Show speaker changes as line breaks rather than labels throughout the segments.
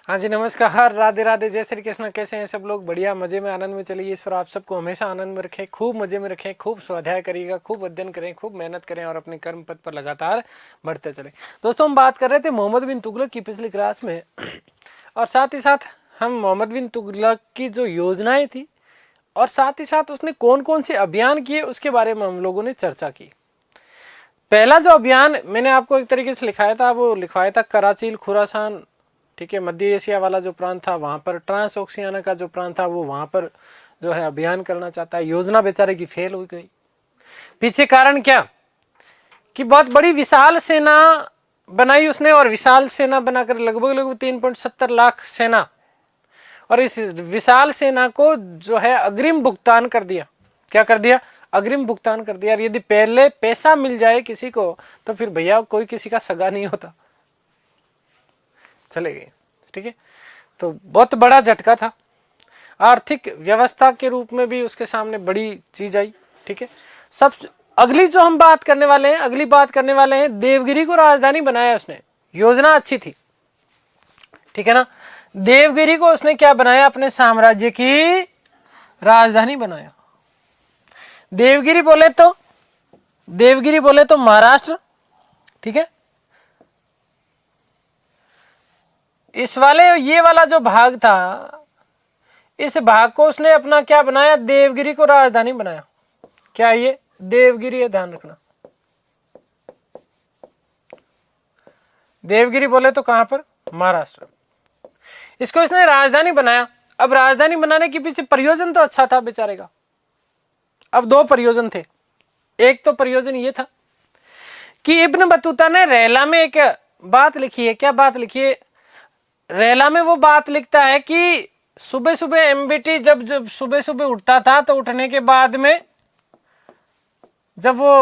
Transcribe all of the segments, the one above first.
हाँ जी, नमस्कार, राधे राधे, जय श्री कृष्ण। कैसे हैं सब लोग? बढ़िया, मजे में, आनंद में। चलिए, ईश्वर आप सबको हमेशा आनंद में रखें, खूब मजे में रखें, खूब स्वाध्याय करिएगा, खूब अध्ययन करें, खूब मेहनत करें और अपने कर्म पथ पर लगातार बढ़ते चलें। दोस्तों, हम बात कर रहे थे मोहम्मद बिन तुगलक की पिछली क्लास में और साथ ही साथ हम मोहम्मद बिन तुगलक की जो योजनाएं थी और साथ ही साथ उसने कौन कौन से अभियान किए उसके बारे में हम लोगों ने चर्चा की। पहला जो अभियान मैंने आपको एक तरीके से लिखाया था, वो लिखवाया था कराचील, खुरासान, ठीक है, मध्य एशिया वाला जो प्रांत था वहां पर, ट्रांस ओशियाना का जो प्रांत था वो वहां पर जो है अभियान करना चाहता है। योजना बेचारे की फेल हो गई। पीछे कारण क्या कि बहुत बड़ी विशाल सेना बनाई उसने और विशाल सेना बनाकर लगभग 3.70 लाख सेना, और इस विशाल सेना को जो है अग्रिम भुगतान कर दिया। क्या कर दिया? अग्रिम भुगतान कर दिया। और यदि पहले पैसा मिल जाए किसी को तो फिर भैया कोई किसी का सगा नहीं होता, चले गए। ठीक है, तो बहुत बड़ा झटका था। आर्थिक व्यवस्था के रूप में भी उसके सामने बड़ी चीज आई। ठीक है, सब अगली जो हम बात करने वाले हैं, अगली बात करने वाले हैं, देवगिरी को राजधानी बनाया उसने। योजना अच्छी थी, ठीक है ना। देवगिरी को उसने क्या बनाया? अपने साम्राज्य की राजधानी बनाया। देवगिरी बोले तो महाराष्ट्र, ठीक है। इस वाले ये वाला जो भाग था, इस भाग को उसने अपना क्या बनाया? देवगिरी को राजधानी बनाया। क्या ये देवगिरी है? ध्यान रखना, देवगिरी बोले तो कहां पर? महाराष्ट्र। इसको इसने राजधानी बनाया। अब राजधानी बनाने के पीछे प्रयोजन तो अच्छा था बेचारे का। अब दो प्रयोजन थे। एक तो प्रयोजन ये था कि इब्न बतूता ने रेला में एक बात लिखी है। क्या बात लिखी है? रेला में वो बात लिखता है कि सुबह सुबह एमबीटी जब सुबह सुबह उठता था तो उठने के बाद में जब वो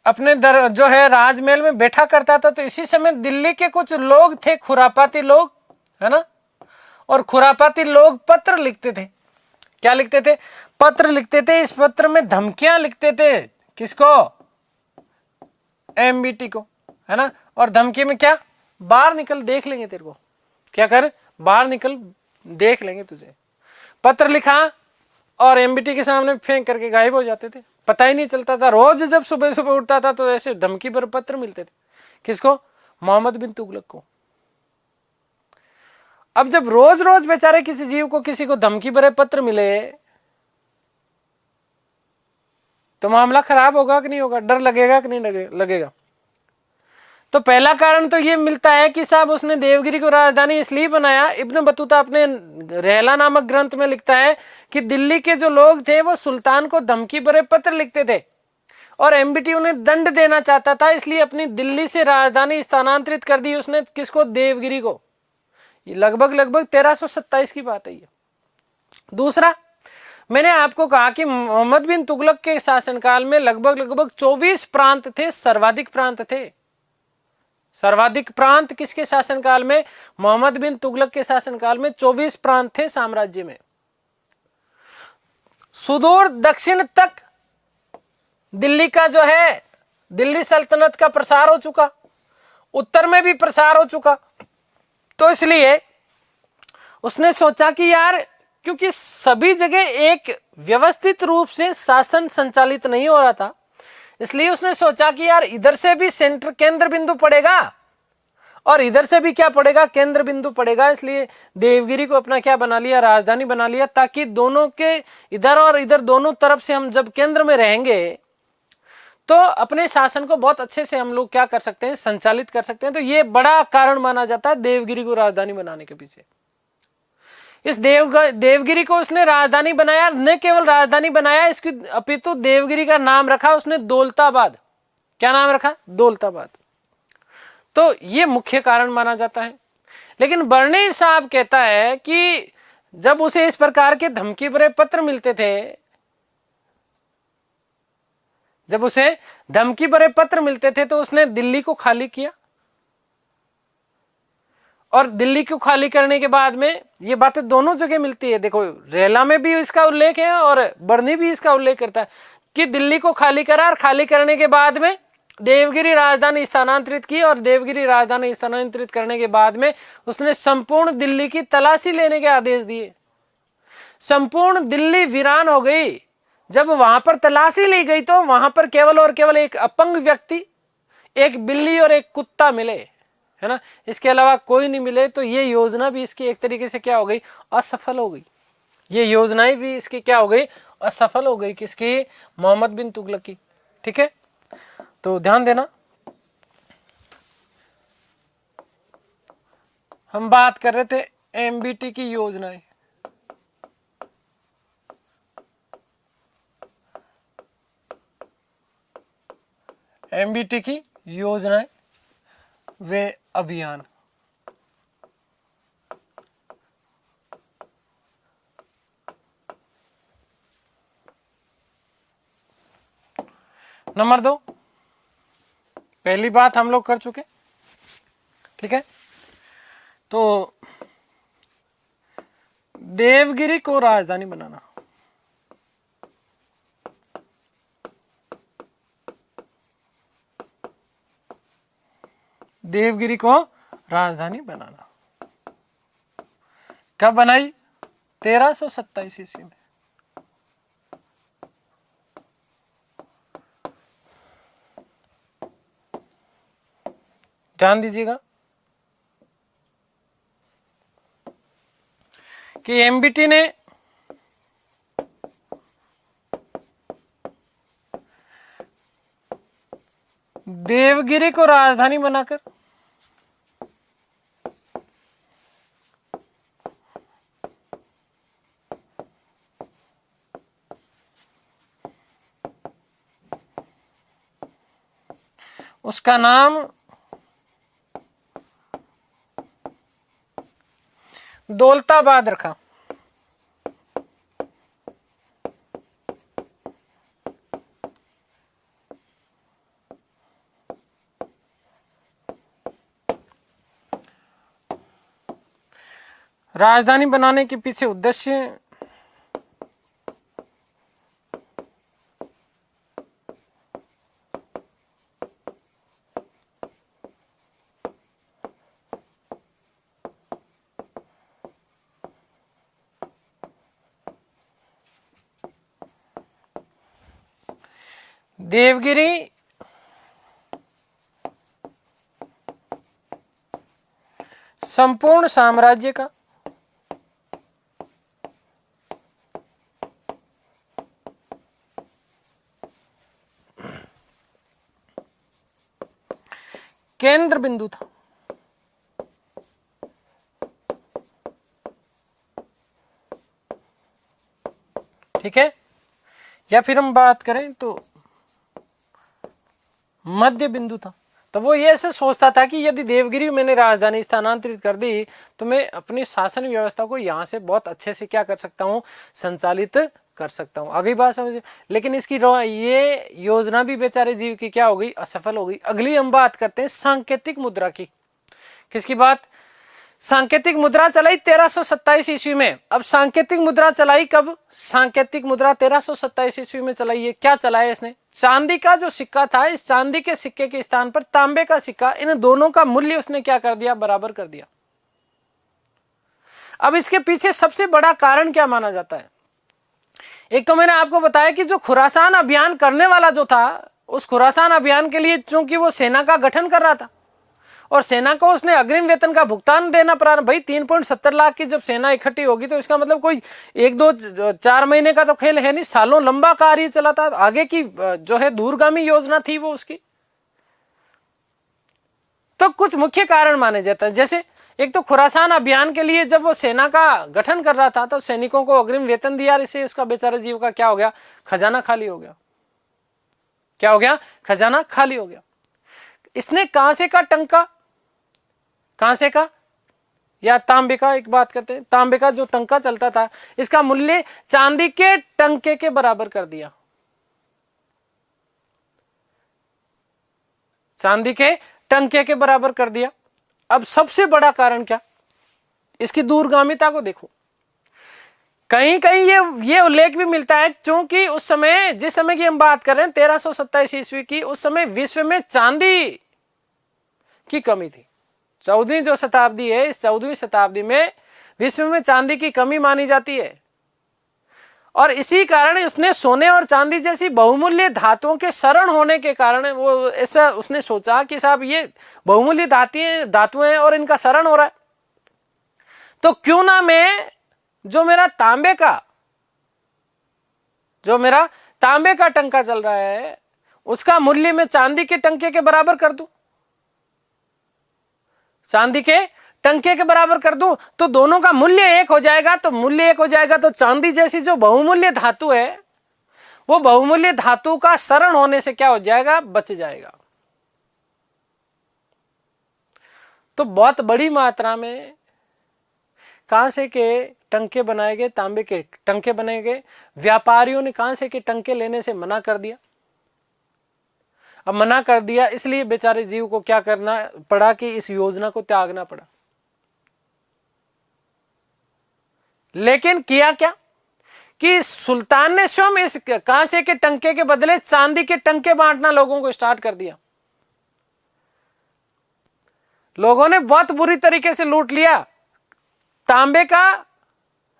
अपने जो है राजमहल में बैठा करता था तो इसी समय दिल्ली के कुछ लोग थे, खुरापाती लोग, है ना। और खुरापाती लोग पत्र लिखते थे। क्या लिखते थे? पत्र लिखते थे। इस पत्र में धमकियां लिखते थे। किसको? एमबीटी को, है ना। और धमकी में क्या? बाहर निकल, देख लेंगे तेरे को। क्या कर? बाहर निकल, देख लेंगे तुझे। पत्र लिखा और एमबीटी के सामने फेंक करके गायब हो जाते थे, पता ही नहीं चलता था। रोज जब सुबह सुबह उठता था तो ऐसे धमकी पर पत्र मिलते थे। किसको? मोहम्मद बिन तुगलक को। अब जब रोज रोज बेचारे किसी जीव को, किसी को धमकी भरे पत्र मिले तो मामला खराब होगा कि नहीं होगा? डर लगेगा कि नहीं लगेगा? तो पहला कारण तो ये मिलता है कि साहब उसने देवगिरी को राजधानी इसलिए बनाया। इब्न बतूता अपने रहला नामक ग्रंथ में लिखता है कि दिल्ली के जो लोग थे वो सुल्तान को धमकी भरे पत्र लिखते थे और एमबीटी उन्हें दंड देना चाहता था, इसलिए अपनी दिल्ली से राजधानी स्थानांतरित कर दी उसने। किसको? देवगिरी को। ये लगभग 1327 की बात है ये। दूसरा, मैंने आपको कहा कि मोहम्मद बिन तुगलक के शासनकाल में लगभग 24 प्रांत थे, सर्वाधिक प्रांत थे। सर्वाधिक प्रांत किसके शासनकाल में? मोहम्मद बिन तुगलक के शासनकाल में 24 प्रांत थे साम्राज्य में। सुदूर दक्षिण तक दिल्ली का जो है, दिल्ली सल्तनत का प्रसार हो चुका, उत्तर में भी प्रसार हो चुका। तो इसलिए उसने सोचा कि यार, क्योंकि सभी जगह एक व्यवस्थित रूप से शासन संचालित नहीं हो रहा था, इसलिए उसने सोचा कि यार इधर से भी सेंटर, केंद्र बिंदु पड़ेगा और इधर से भी क्या पड़ेगा? केंद्र बिंदु पड़ेगा। इसलिए देवगिरी को अपना क्या बना लिया? राजधानी बना लिया, ताकि दोनों के, इधर और इधर दोनों तरफ से हम जब केंद्र में रहेंगे तो अपने शासन को बहुत अच्छे से हम लोग क्या कर सकते हैं? संचालित कर सकते हैं। तो ये बड़ा कारण माना जाता है देवगिरी को राजधानी बनाने के पीछे। इस देवगिरी को उसने राजधानी बनाया। न केवल राजधानी बनाया, इसकी अपितु देवगिरी का नाम रखा उसने दौलताबाद। क्या नाम रखा? दौलताबाद। तो ये मुख्य कारण माना जाता है। लेकिन बर्नी साहब कहता है कि जब उसे इस प्रकार के धमकी भरे पत्र मिलते थे, जब उसे धमकी भरे पत्र मिलते थे तो उसने दिल्ली को खाली किया। और दिल्ली को खाली करने के बाद में ये बातें दोनों जगह मिलती है। देखो, रेला में भी इसका उल्लेख है और बर्नी भी इसका उल्लेख करता है कि दिल्ली को खाली करा और खाली करने के बाद में देवगिरी राजधानी स्थानांतरित की और देवगिरी राजधानी स्थानांतरित करने के बाद में उसने संपूर्ण दिल्ली की तलाशी लेने के आदेश दिए। संपूर्ण दिल्ली वीरान हो गई। जब वहां पर तलाशी ली गई तो वहां पर केवल और केवल एक अपंग व्यक्ति, एक बिल्ली और एक कुत्ता मिले, है ना, इसके अलावा कोई नहीं मिले। तो ये योजना भी इसकी एक तरीके से क्या हो गई, असफल हो गई। ये योजनाएं भी इसकी क्या हो गई, असफल हो गई। किसकी, मोहम्मद बिन तुगलक की। ठीक है, तो ध्यान देना। हम बात कर रहे थे एमबीटी की योजनाएं। एमबीटी की योजनाएं वे अभियान। नंबर 2, पहली बात हम लोग कर चुके। ठीक है, तो देवगिरी को राजधानी बनाना। देवगिरी को राजधानी बनाना कब बनाई, 1327 ईस्वी में। ध्यान दीजिएगा कि एमबीटी ने देवगिरी को राजधानी बनाकर उसका नाम दौलताबाद रखा। राजधानी बनाने के पीछे उद्देश्य देवगिरी संपूर्ण साम्राज्य का केंद्र बिंदु था। ठीक है, या फिर हम बात करें तो मध्य बिंदु था। तो वो ये ऐसे सोचता था कि यदि देवगिरी मैंने राजधानी स्थानांतरित कर दी तो मैं अपनी शासन व्यवस्था को यहाँ से बहुत अच्छे से क्या कर सकता हूँ, संचालित कर सकता हूँ। अगली बात समझिए, लेकिन इसकी ये योजना भी बेचारे जीव की क्या हो गई, असफल हो गई। अगली हम बात करते हैं सांकेतिक मुद्रा की। किसकी बात, सांकेतिक मुद्रा चलाई 1327 ईस्वी में। अब सांकेतिक मुद्रा चलाई कब, सांकेतिक मुद्रा 1327 ईस्वी में चलाई है। क्या चलाया इसने, चांदी का जो सिक्का था, इस चांदी के सिक्के के स्थान पर तांबे का सिक्का, इन दोनों का मूल्य उसने क्या कर दिया, बराबर कर दिया। अब इसके पीछे सबसे बड़ा कारण क्या माना जाता है, एक तो मैंने आपको बताया कि जो खुरासान अभियान करने वाला जो था, उस खुरासान अभियान के लिए चूंकि वो सेना का गठन कर रहा था और सेना को उसने अग्रिम वेतन का भुगतान देना प्रारंभ। भाई 3.70 लाख की जब सेना इकट्ठी होगी तो इसका मतलब कोई 1-2-4 महीने का तो खेल है नहीं, सालों लंबा कार्य चला था। आगे की जो है दूरगामी योजना थी वो उसकी। तो कुछ मुख्य कारण माने जाते हैं, जैसे एक तो खुरासान अभियान के लिए जब वो सेना का गठन कर रहा था तो सैनिकों को अग्रिम वेतन दिया, इससे उसका बेचारे जीव का क्या हो गया, खजाना खाली हो गया। क्या हो गया, खजाना खाली हो गया। इसने कांसे का टंका, कांसे का या तांबे का, एक बात करते हैं, तांबे का जो टंका चलता था इसका मूल्य चांदी के टंके के बराबर कर दिया। चांदी के टंके के बराबर कर दिया। अब सबसे बड़ा कारण क्या, इसकी दूरगामिता को देखो। कहीं कहीं ये उल्लेख भी मिलता है, क्योंकि उस समय, जिस समय की हम बात कर रहे हैं 1327 ईस्वी की, उस समय विश्व में चांदी की कमी थी। 14वीं जो शताब्दी है, इस 14वीं शताब्दी में विश्व में चांदी की कमी मानी जाती है, और इसी कारण उसने सोने और चांदी जैसी बहुमूल्य धातुओं के शरण होने के कारण वो ऐसा उसने सोचा कि साहब ये बहुमूल्य धातुएं हैं और इनका शरण हो रहा है, तो क्यों ना मैं जो मेरा तांबे का टंका चल रहा है उसका मूल्य मैं चांदी के टंके के बराबर कर दूं, चांदी के टंके के बराबर कर दूं, तो दोनों का मूल्य एक हो जाएगा। तो मूल्य एक हो जाएगा तो चांदी जैसी जो बहुमूल्य धातु है, वो बहुमूल्य धातु का शरण होने से क्या हो जाएगा, बच जाएगा। तो बहुत बड़ी मात्रा में कांसे के टंके बनाए गए, तांबे के टंके बनाए गए। व्यापारियों ने कांसे के टंके लेने से मना कर दिया। अब मना कर दिया, इसलिए बेचारे जीव को क्या करना पड़ा कि इस योजना को त्यागना पड़ा। लेकिन किया क्या कि सुल्तान ने स्वयं इस कांसे के टंके के बदले चांदी के टंके बांटना लोगों को स्टार्ट कर दिया। लोगों ने बहुत बुरी तरीके से लूट लिया। तांबे का,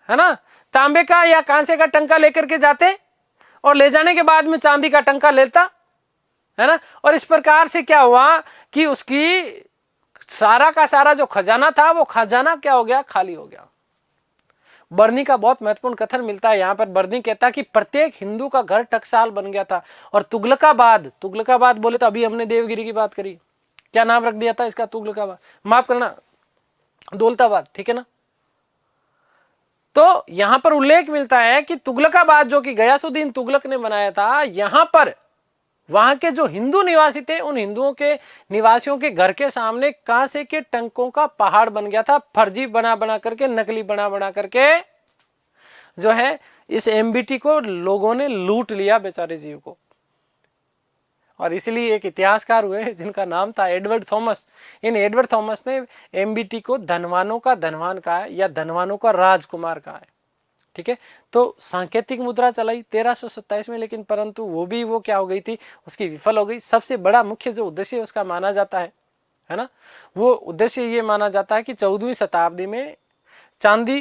है ना, तांबे का या कांसे का टंका लेकर के जाते और ले जाने के बाद में चांदी का टंका लेता, है ना, और इस प्रकार से क्या हुआ कि उसकी सारा का सारा जो खजाना था वो खजाना क्या हो गया, खाली हो गया। बर्नी का बहुत महत्वपूर्ण कथन मिलता है यहाँ पर। बर्नी कहता है कि प्रत्येक हिंदू का घर टकसाल बन गया था। और तुगलकाबाद बोले तो अभी हमने देवगिरी की बात करी, क्या नाम रख दिया था इसका, तुगलकाबाद, माफ करना दौलताबाद, ठीक है ना। तो यहां पर उल्लेख मिलता है कि तुगलकाबाद जो कि गयासुद्दीन तुगलक ने बनाया था, यहां पर वहां के जो हिंदू निवासी थे उन हिंदुओं के निवासियों के घर के सामने कांसे के टंकों का पहाड़ बन गया था। फर्जी बना बना करके, नकली बना बना करके जो है इस एमबीटी को लोगों ने लूट लिया, बेचारे जीव को। और इसलिए एक इतिहासकार हुए जिनका नाम था एडवर्ड थॉमस। इन एडवर्ड थॉमस ने एमबीटी को धनवानों का धनवान कहा है या धनवानों का राजकुमार कहा है, ठीक है। तो सांकेतिक मुद्रा चलाई 1327 में, लेकिन परंतु वो क्या हो गई थी, उसकी विफल हो गई। सबसे बड़ा मुख्य जो उद्देश्य उसका माना जाता है ना, वो उद्देश्य ये माना जाता है कि 14वीं शताब्दी में चांदी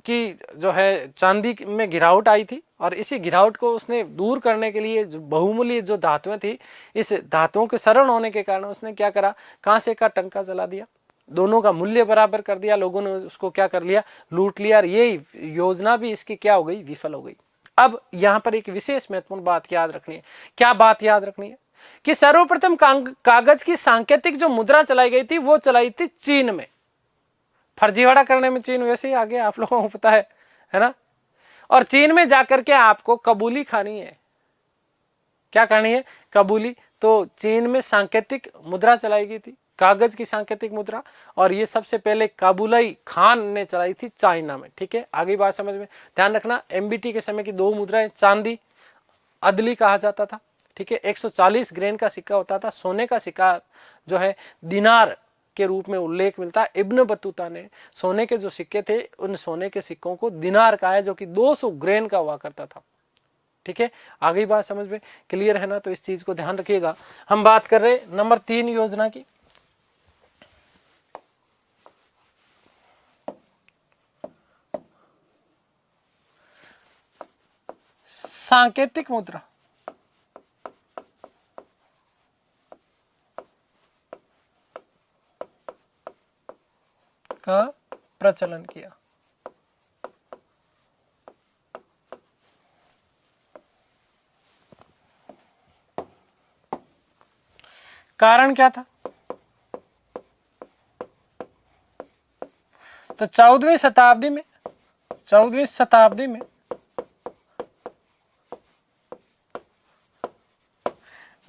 की जो है, चांदी में गिरावट आई थी, और इसी गिरावट को उसने दूर करने के लिए जो बहुमूल्य जो धातुएं थी, इस धातुओं के शरण होने के कारण उसने क्या करा, कांसे का टंका जला दिया, दोनों का मूल्य बराबर कर दिया। लोगों ने उसको क्या कर लिया, लूट लिया, और ये योजना भी इसकी क्या हो गई, विफल हो गई। अब यहां पर एक विशेष महत्वपूर्ण बात याद रखनी है। क्या बात याद रखनी है कि सर्वप्रथम कागज की सांकेतिक जो मुद्रा चलाई गई थी वो चलाई थी चीन में। फर्जीवाड़ा करने में चीन वैसे ही आगे, आप लोगों को पता है ना। और चीन में जाकर के आपको कबूली खानी है। क्या करनी है, कबूली। तो चीन में सांकेतिक मुद्रा चलाई गई थी, कागज की सांकेतिक मुद्रा, और ये सबसे पहले काबुलाई खान ने चलाई थी चाइना में, ठीक है। आगे बात समझ में, ध्यान रखना, एमबीटी के समय की दो मुद्राएं, चांदी अदली कहा जाता था, ठीक है, 140 ग्रेन का सिक्का होता था। सोने का सिक्का जो है दिनार के रूप में उल्लेख मिलता है। इब्न बतूता ने सोने के जो सिक्के थे, उन सोने के सिक्कों को दिनार कहा है, जो कि 200 ग्रेन का हुआ करता था, ठीक है। आगे बात समझ में क्लियर है ना, तो इस चीज को ध्यान रखिएगा। हम बात कर रहे नंबर 3 योजना की। सांकेतिक मुद्रा का प्रचलन किया। कारण क्या था, तो 14वीं शताब्दी में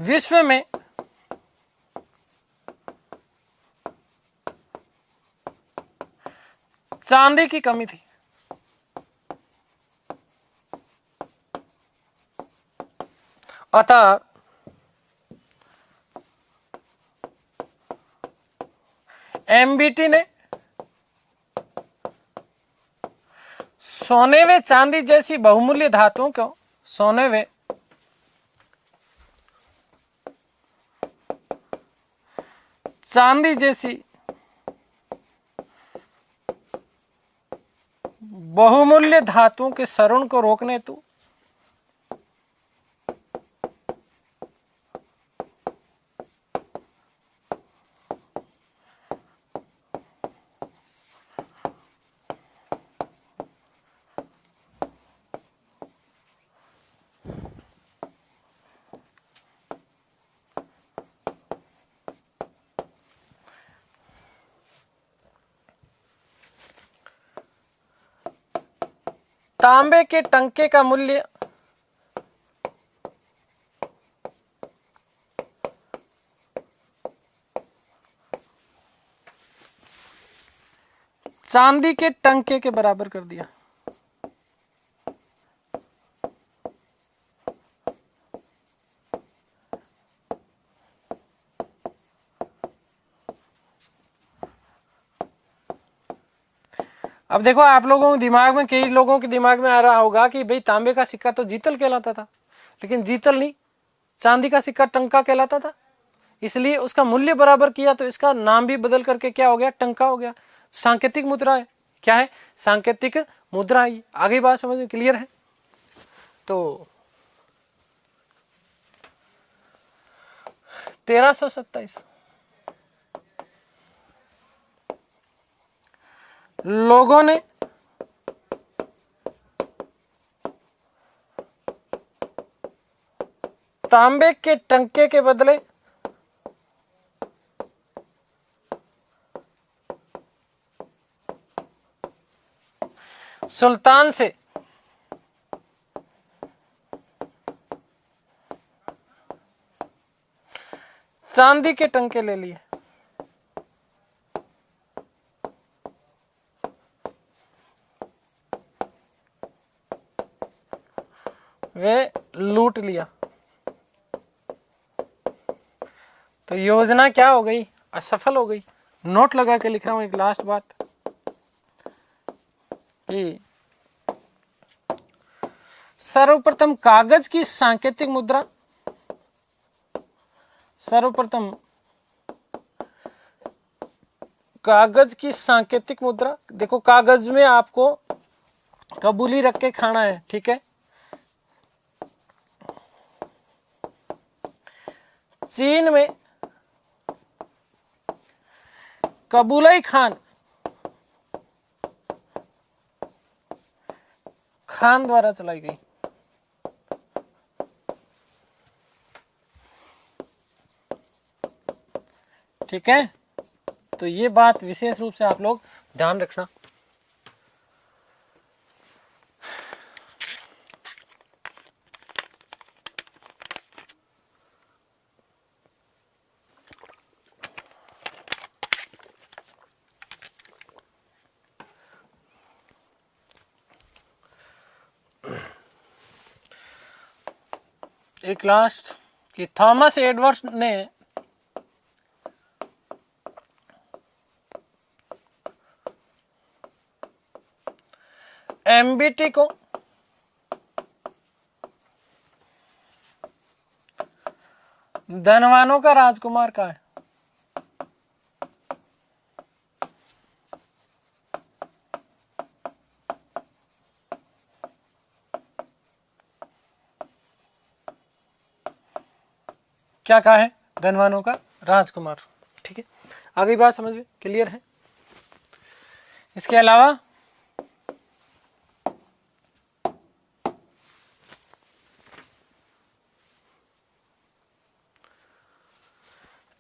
विश्व में चांदी की कमी थी। अतः एमबीटी ने सोने व चांदी जैसी बहुमूल्य धातुओं को सोने व चांदी जैसी बहुमूल्य धातुओं के क्षरण को रोकने हेतु तांबे के टंके का मूल्य चांदी के टंके के बराबर कर दिया। अब देखो, आप लोगों के दिमाग में, कई लोगों के दिमाग में आ रहा होगा कि भाई तांबे का सिक्का तो जीतल कहलाता था, लेकिन जीतल नहीं, चांदी का सिक्का टंका कहलाता था, इसलिए उसका मूल्य बराबर किया तो इसका नाम भी बदल करके क्या हो गया, टंका हो गया। सांकेतिक मुद्रा है। क्या है? सांकेतिक मुद्रा है। आगे बात समझ में क्लियर है? तो 1327 लोगों ने तांबे के टंके के बदले सुल्तान से चांदी के टंके ले लिए। वे लूट लिया। तो योजना क्या हो गई? असफल हो गई। नोट लगा के लिख रहा हूं एक लास्ट बात कि सर्वप्रथम कागज की सांकेतिक मुद्रा, सर्वप्रथम कागज की सांकेतिक मुद्रा, देखो कागज में आपको कबूली रख के खाना है, ठीक है। चीन में कबूलाई खान द्वारा चलाई गई। ठीक है, तो ये बात विशेष रूप से आप लोग ध्यान रखना। एक लास्ट कि थॉमस एडवर्ड्स ने एमबीटी को धनवानों का राजकुमार कहा है। क्या कहा है? धनवानों का राजकुमार। ठीक है, आगे बात समझ में क्लियर है? इसके अलावा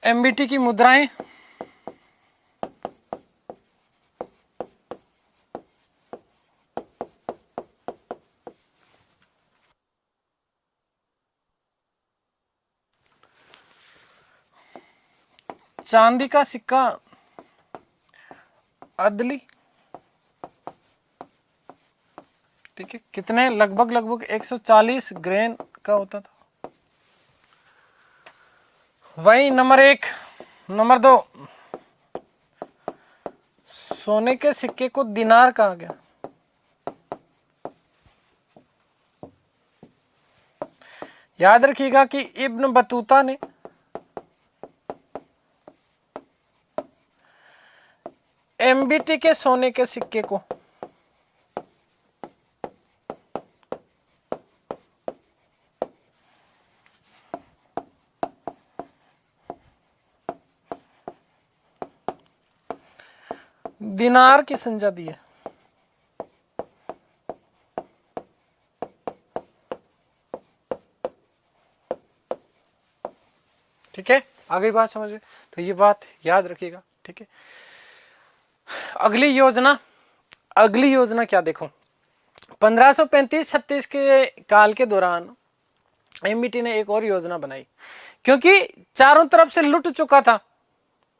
एमबीटी की मुद्राएं चांदी का सिक्का अदली, ठीक है, कितने? लगभग 140 ग्रेन का होता था। वही नंबर 1। नंबर 2, सोने के सिक्के को दिनार कहा गया। याद रखिएगा कि इब्न बतूता ने एमबीटी के सोने के सिक्के को दिनार की संज्ञा दी है। ठीक है, आगे बात समझ में, तो ये बात याद रखिएगा। ठीक है, अगली योजना क्या देखो, 1535-36 के काल के दौरान एमबीटी ने एक और योजना बनाई, क्योंकि चारों तरफ से लुट चुका था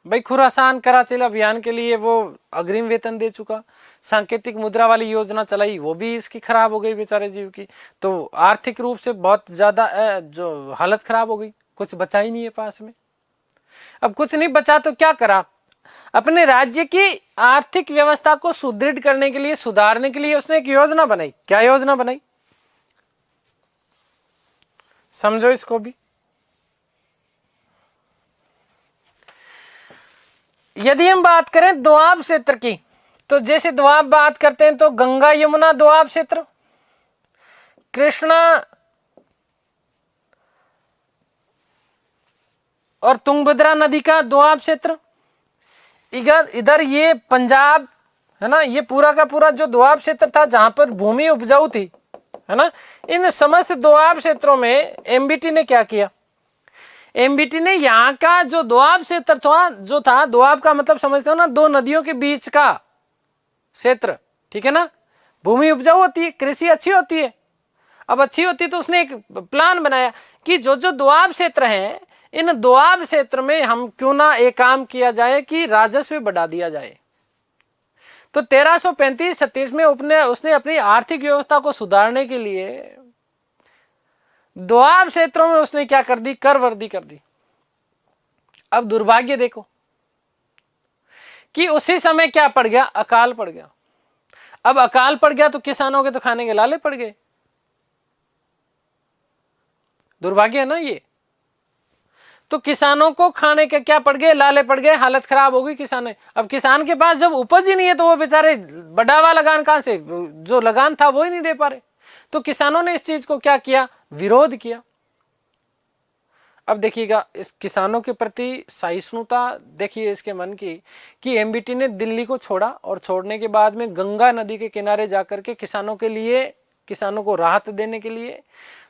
भाई। खुरासान कराची अभियान के लिए वो अग्रिम वेतन दे चुका, सांकेतिक मुद्रा वाली योजना चलाई, वो भी इसकी खराब हो गई बेचारे जीव की, तो आर्थिक रूप से बहुत ज्यादा जो हालत खराब हो गई, कुछ बचा ही नहीं है पास में। अब कुछ नहीं बचा तो क्या करा, अपने राज्य की आर्थिक व्यवस्था को सुदृढ़ करने के लिए, सुधारने के लिए उसने एक योजना बनाई। क्या योजना बनाई, समझो इसको भी। यदि हम बात करें दोआब क्षेत्र की, तो जैसे दोआब बात करते हैं तो गंगा यमुना दोआब क्षेत्र, कृष्णा और तुंगभद्रा नदी का दोआब क्षेत्र, इधर ये पंजाब है ना, ये पूरा का पूरा जो दोआब क्षेत्र था जहां पर भूमि उपजाऊ थी, है ना, इन समस्त दोआब क्षेत्रों में एमबीटी ने क्या किया, एमबीटी ने यहाँ का जो दोआब क्षेत्र था, दोआब का मतलब समझते हो ना, दो नदियों के बीच का क्षेत्र, ठीक है ना, भूमि उपजाऊ होती है, कृषि अच्छी होती है। अब अच्छी होती है तो उसने एक प्लान बनाया कि जो जो दोआब क्षेत्र हैं, इन दोआब क्षेत्र में हम क्यों ना एक काम किया जाए कि राजस्व बढ़ा दिया जाए। तो 1335-36 में उसने अपनी आर्थिक व्यवस्था को सुधारने के लिए दोआब क्षेत्रों में उसने क्या कर दी, कर वृद्धि कर दी। अब दुर्भाग्य देखो कि उसी समय क्या पड़ गया, अकाल पड़ गया। अब अकाल पड़ गया तो किसानों के तो खाने के लाले पड़ गए। दुर्भाग्य है ना ये, तो किसानों को खाने के क्या पड़ गए, लाले पड़ गए, हालत खराब हो गई किसान। अब किसान के पास जब उपज ही नहीं है तो वो बेचारे बढ़ावा लगान कहां से, जो लगान था वो ही नहीं दे पा रहे। तो किसानों ने इस चीज को क्या किया, विरोध किया। अब देखिएगा इस किसानों के प्रति सहिष्णुता देखिए इसके मन की, कि एमबीटी ने दिल्ली को छोड़ा और छोड़ने के बाद में गंगा नदी के किनारे जाकर के किसानों को राहत देने के लिए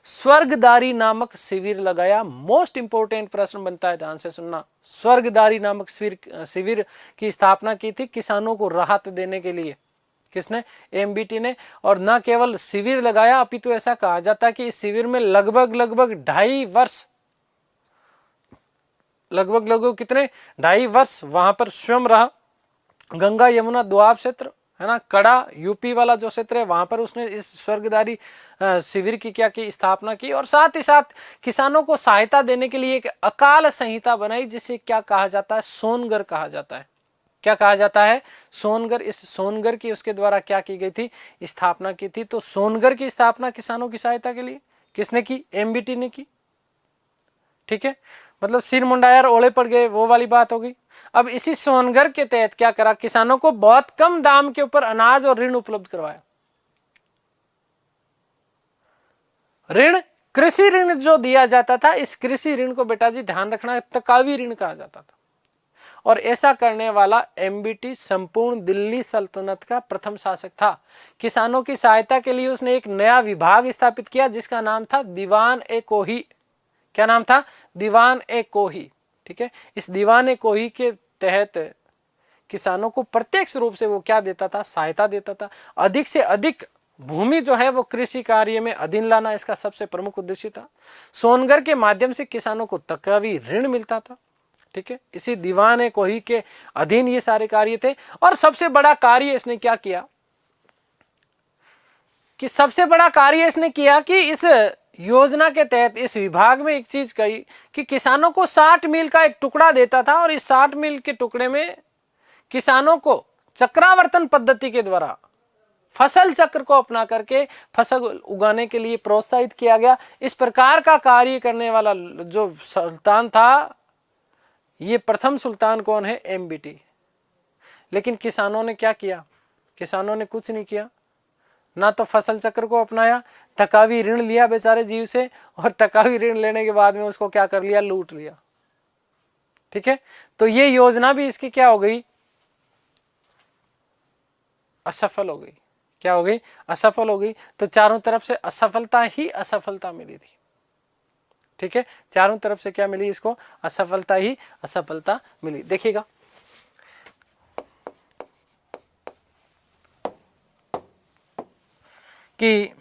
स्वर्गदारी नामक शिविर लगाया। मोस्ट इंपोर्टेंट प्रश्न बनता है, ध्यान से सुनना। स्वर्गदारी नामक शिविर की स्थापना की थी किसानों को राहत देने के लिए, किसने, एमबीटी ने। और न केवल शिविर लगाया, अपितु तो ऐसा कहा जाता है कि इस शिविर में लगभग 2.5 वर्ष, लगभग कितने, 2.5 वर्ष वहां पर स्वयं रहा। गंगा यमुना दोआब क्षेत्र है ना, कड़ा यूपी वाला जो क्षेत्र है, वहां पर उसने इस स्वर्गदारी शिविर की क्या की, स्थापना की। और साथ ही साथ किसानों को सहायता देने के लिए एक अकाल संहिता बनाई, जिसे क्या कहा जाता है, सोनगर कहा जाता है। क्या कहा जाता है, सोनगर। इस सोनगर की उसके द्वारा क्या की गई थी, स्थापना की थी। तो सोनगर की स्थापना किसानों की सहायता के लिए किसने की, एमबीटी ने की। ठीक है, मतलब सिर मुंडायर ओले पड़ गए, वो वाली बात हो गई। अब इसी सोनगर के तहत क्या करा, किसानों को बहुत कम दाम के ऊपर अनाज और ऋण उपलब्ध करवाया। ऋण, कृषि ऋण जो दिया जाता था, इस कृषि ऋण को बेटा जी ध्यान रखना, तकावी ऋण कहा जाता था। और ऐसा करने वाला एमबीटी संपूर्ण दिल्ली सल्तनत का प्रथम शासक था। किसानों की सहायता के लिए उसने एक नया विभाग स्थापित किया जिसका नाम था दीवान ए कोही। क्या नाम था, दीवान ए कोही। ठीक है, इस दीवान ए कोही के तहत किसानों को प्रत्यक्ष रूप से वो क्या देता था, सहायता देता था। अधिक से अधिक भूमि जो है वो कृषि कार्य में अधीन लाना इसका सबसे प्रमुख उद्देश्य था। सोनगर के माध्यम से किसानों को तकावी ऋण मिलता था। ठीक है, इसी दीवान ए कोही के अधीन ये सारे कार्य थे। और सबसे बड़ा कार्य इसने क्या किया, कि सबसे बड़ा कार्य इसने किया कि इस योजना के तहत इस विभाग में एक चीज कही कि किसानों को 60 मील का एक टुकड़ा देता था। और इस 60 मील के टुकड़े में किसानों को चक्रावर्तन पद्धति के द्वारा फसल चक्र को अपना करके फसल उगाने के लिए प्रोत्साहित किया गया। इस प्रकार का कार्य करने वाला जो सुल्तान था, ये प्रथम सुल्तान कौन है? एमबीटी। लेकिन किसानों ने क्या किया? किसानों ने कुछ नहीं किया, ना तो फसल चक्र को अपनाया, तकावी ऋण लिया बेचारे जीव से, और तकावी ऋण लेने के बाद में उसको क्या कर लिया? लूट लिया। ठीक है, तो ये योजना भी इसकी क्या हो गई? असफल हो गई। क्या हो गई? असफल हो गई। तो चारों तरफ से असफलता ही असफलता मिली थी। ठीक है, चारों तरफ से क्या मिली इसको? असफलता ही असफलता मिली। देखिएगा, कि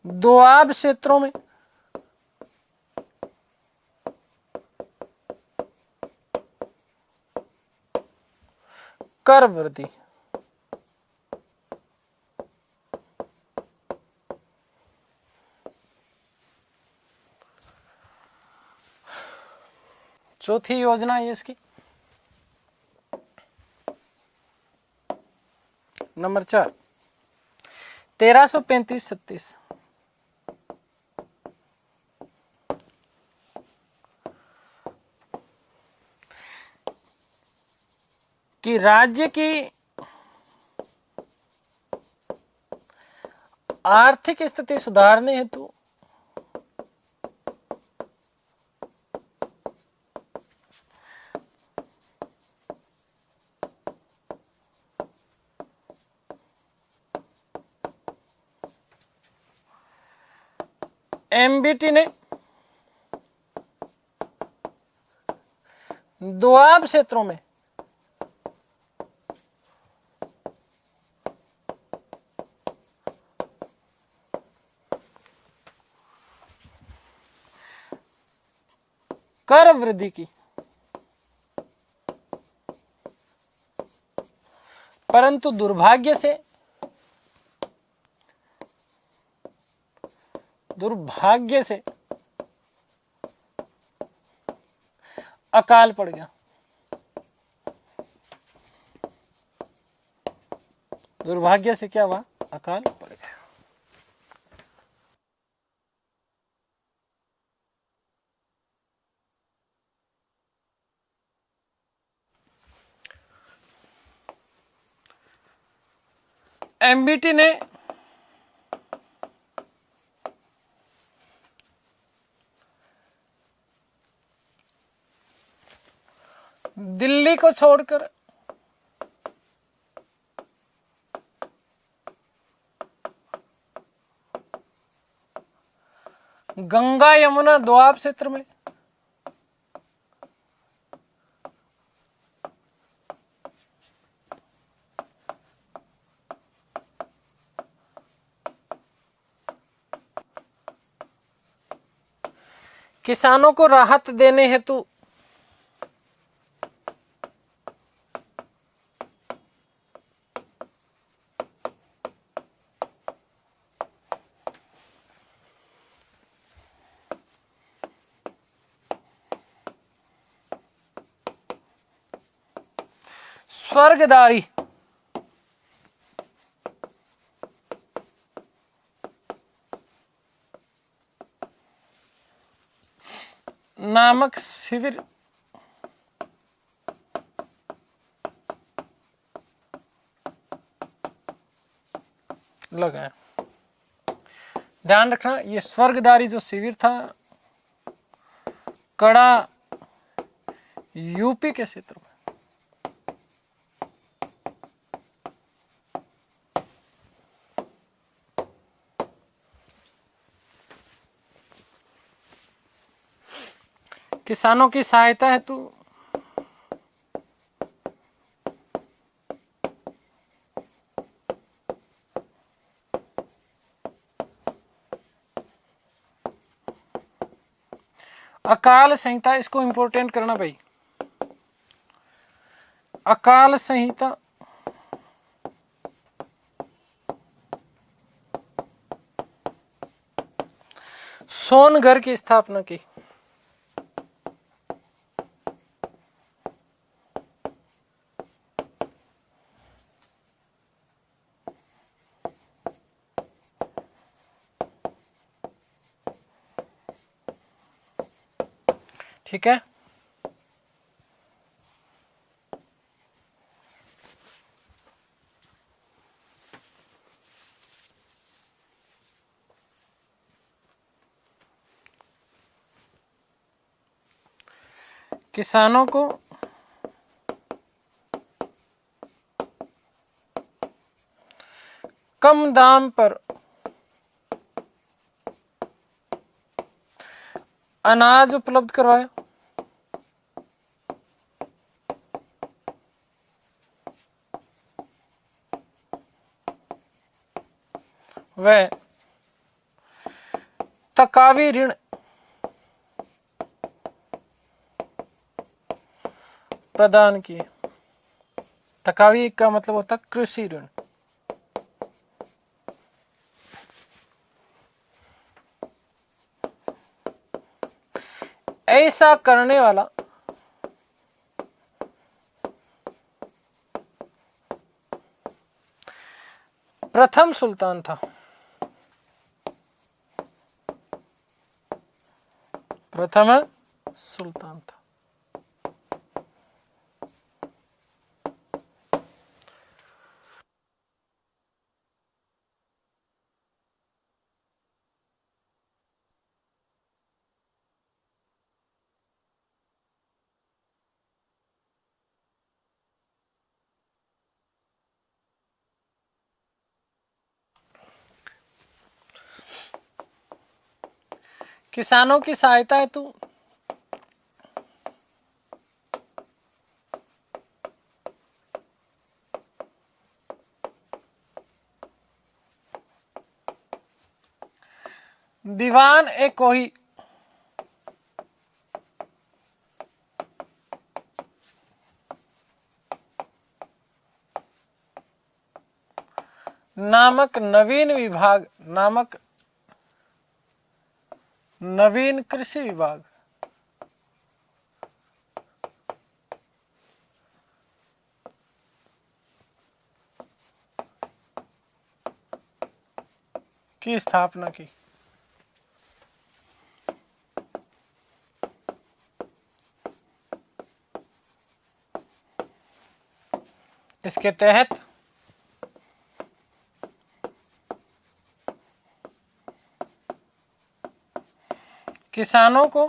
दोआब क्षेत्रों में कर वृद्धि, चौथी योजना है इसकी, नंबर 4, 1335-36। कि राज्य की आर्थिक स्थिति सुधारने हेतु एमबीटी ने दोआब क्षेत्रों में कर वृद्धि की, परंतु दुर्भाग्य से अकाल पड़ गया। दुर्भाग्य से क्या हुआ? अकाल पड़ गया। एमबीटी ने दिल्ली को छोड़कर गंगा यमुना दोआब क्षेत्र में किसानों को राहत देने हेतु स्वर्गदारी नामक शिविर लगाया। ध्यान रखना, ये स्वर्गदारी जो शिविर था, कड़ा यूपी के क्षेत्र में। किसानों की सहायता हेतु अकाल संहिता, इसको इंपॉर्टेंट करना भाई। अकाल संहिता सोनगढ़ की स्थापना की। ठीक है। किसानों को कम दाम पर अनाज उपलब्ध करवाया। वह तकावी ऋण प्रदान किए। तकावी का मतलब होता है कृषि ऋण। ऐसा करने वाला प्रथम सुल्तान था। प्रथम सुल्तान था। किसानों की सहायता हेतु दीवान ए कोही नामक नवीन कृषि विभाग की स्थापना की। इसके तहत किसानों को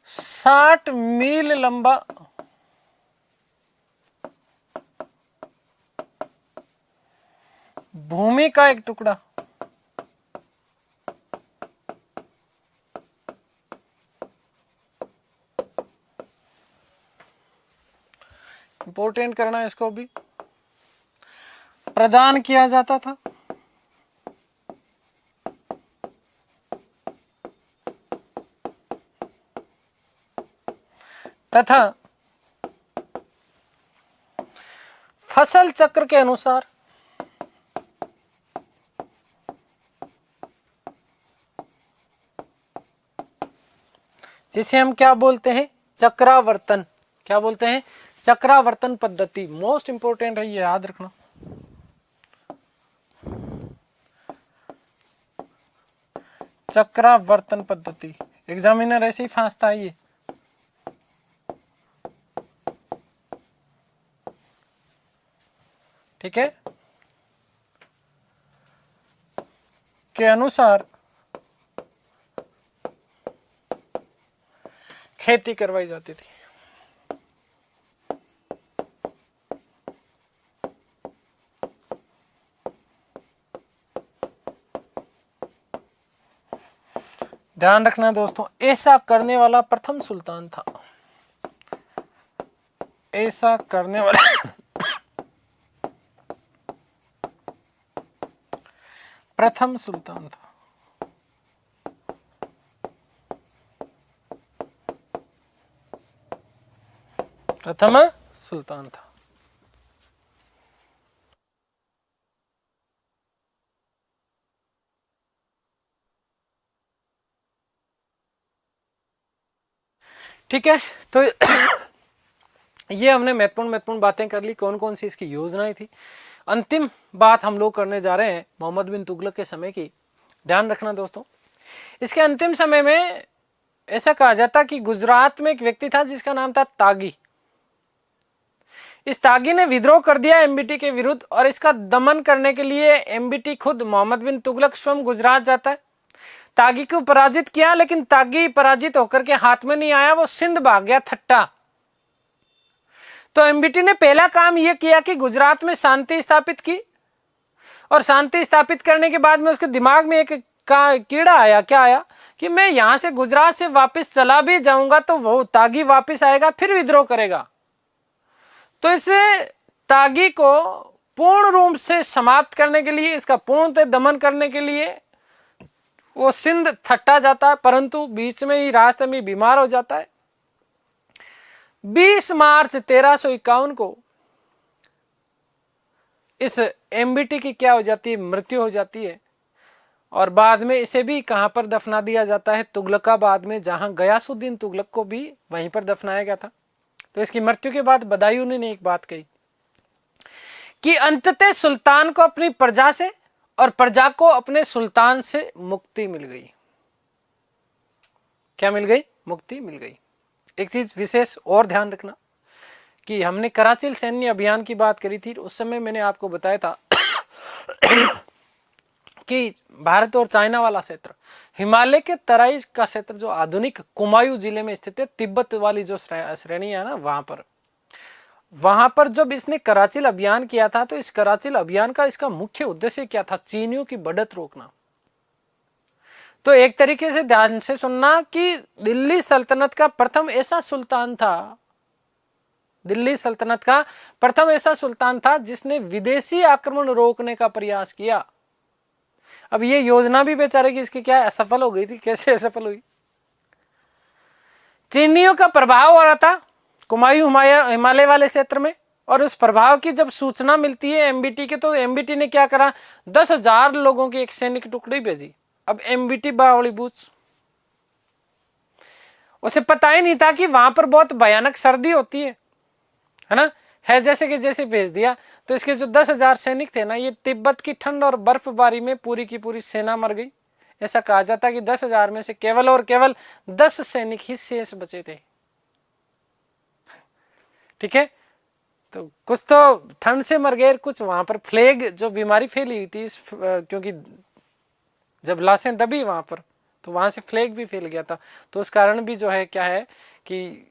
साठ मील लंबा भूमि का एक टुकड़ा इंपोर्टेंट करना है, इसको भी प्रदान किया जाता था। तथा फसल चक्र के अनुसार जिसे हम क्या बोलते हैं, चक्रावर्तन। क्या बोलते हैं? चक्रावर्तन पद्धति। मोस्ट इंपोर्टेंट है, ये याद रखना। चक्रावर्तन पद्धति एग्जामिनर ऐसे ही फांसता है ये। ठीक है, के अनुसार खेती करवाई जाती थी। ध्यान रखना दोस्तों, ऐसा करने वाला प्रथम सुल्तान था। ऐसा करने वाला प्रथम सुल्तान था। प्रथम सुल्तान था। ठीक है, तो ये हमने महत्वपूर्ण बातें कर ली, कौन कौन सी इसकी योजनाएं थी। अंतिम बात हम लोग करने जा रहे हैं मोहम्मद बिन तुगलक के समय की। ध्यान रखना दोस्तों, इसके अंतिम समय में ऐसा कहा जाता कि गुजरात में एक व्यक्ति था जिसका नाम था तागी। इस तागी ने विद्रोह कर दिया एमबीटी के विरुद्ध, और इसका दमन करने के लिए एमबीटी खुद मोहम्मद बिन तुगलक स्वयं गुजरात जाता है। तागी को पराजित किया, लेकिन तागी पराजित होकर के हाथ में नहीं आया, वो सिंध भाग गया, थट्टा। तो एमबीटी ने पहला काम यह किया कि गुजरात में शांति स्थापित की, और शांति स्थापित करने के बाद में उसके दिमाग में एक कीड़ा आया। क्या आया कि मैं यहां से गुजरात से वापस चला भी जाऊंगा तो वो तागी वापस आएगा, फिर विद्रोह करेगा। तो इस तागी को पूर्ण रूप से समाप्त करने के लिए, इसका पूर्णतः दमन करने के लिए वो सिंध थट्टा जाता है, परंतु बीच में ही रास्ते में बीमार हो जाता है। 20 मार्च 1351 को इस एमबीटी की क्या हो जाती है, मृत्यु हो जाती है। और बाद में इसे भी कहां पर दफना दिया जाता है, तुगलकाबाद में, जहां गयासुद्दीन तुगलक को भी वहीं पर दफनाया गया था। तो इसकी मृत्यु के बाद बदायूं ने एक बात कही कि अंततः सुल्तान को अपनी प्रजा से और प्रजा को अपने सुल्तान से मुक्ति मिल गई। क्या मिल गई? मुक्ति मिल गई। एक चीज विशेष और ध्यान रखना कि हमने कराचिल सैन्य अभियान की बात करी थी, उस समय मैंने आपको बताया था कि भारत और चाइना वाला क्षेत्र, हिमालय के तराई का क्षेत्र जो आधुनिक कुमायूं जिले में स्थित है, तिब्बत वाली जो श्रेणी है ना, वहां पर जब इसने कराचिल अभियान किया था, तो इस कराचिल अभियान का इसका मुख्य उद्देश्य क्या था? चीनियों की बढ़त रोकना। तो एक तरीके से ध्यान से सुनना कि दिल्ली सल्तनत का प्रथम ऐसा सुल्तान था, दिल्ली सल्तनत का प्रथम ऐसा सुल्तान था जिसने विदेशी आक्रमण रोकने का प्रयास किया। अब ये योजना भी बेचारे की इसकी क्या असफल हो गई थी। कैसे असफल हुई? चीनियों का प्रभाव हो रहा था कुमायूं हिमालय वाले क्षेत्र में, और उस प्रभाव की जब सूचना मिलती है एमबीटी के, तो एमबीटी ने क्या करा, 10,000 लोगों की एक सैनिक टुकड़ी भेजी। अब एमबीटी बावली बूच, उसे पता ही नहीं था कि वहां पर बहुत भयानक सर्दी होती है ना, है जैसे कि जैसे भेज दिया। तो इसके जो 10,000 सैनिक थे ना, ये तिब्बत की ठंड और बर्फबारी में पूरी की पूरी सेना मर गई। ऐसा कहा जाता है कि 10,000 में से केवल और केवल 10 सैनिक ही शेष बचे थे। ठीक है, तो कुछ तो ठंड से मर गए, कुछ वहां पर प्लेग जो बीमारी फैली हुई थी, क्योंकि जब लाशें दबी वहां पर, तो वहां से प्लेग भी फैल गया था। तो उस कारण भी जो है क्या है कि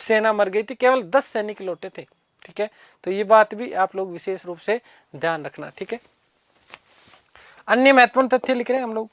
सेना मर गई थी, केवल 10 सैनिक लौटे थे। ठीक है, तो ये बात भी आप लोग विशेष रूप से ध्यान रखना। ठीक है, अन्य महत्वपूर्ण तथ्य लिख रहे हैं हम लोग।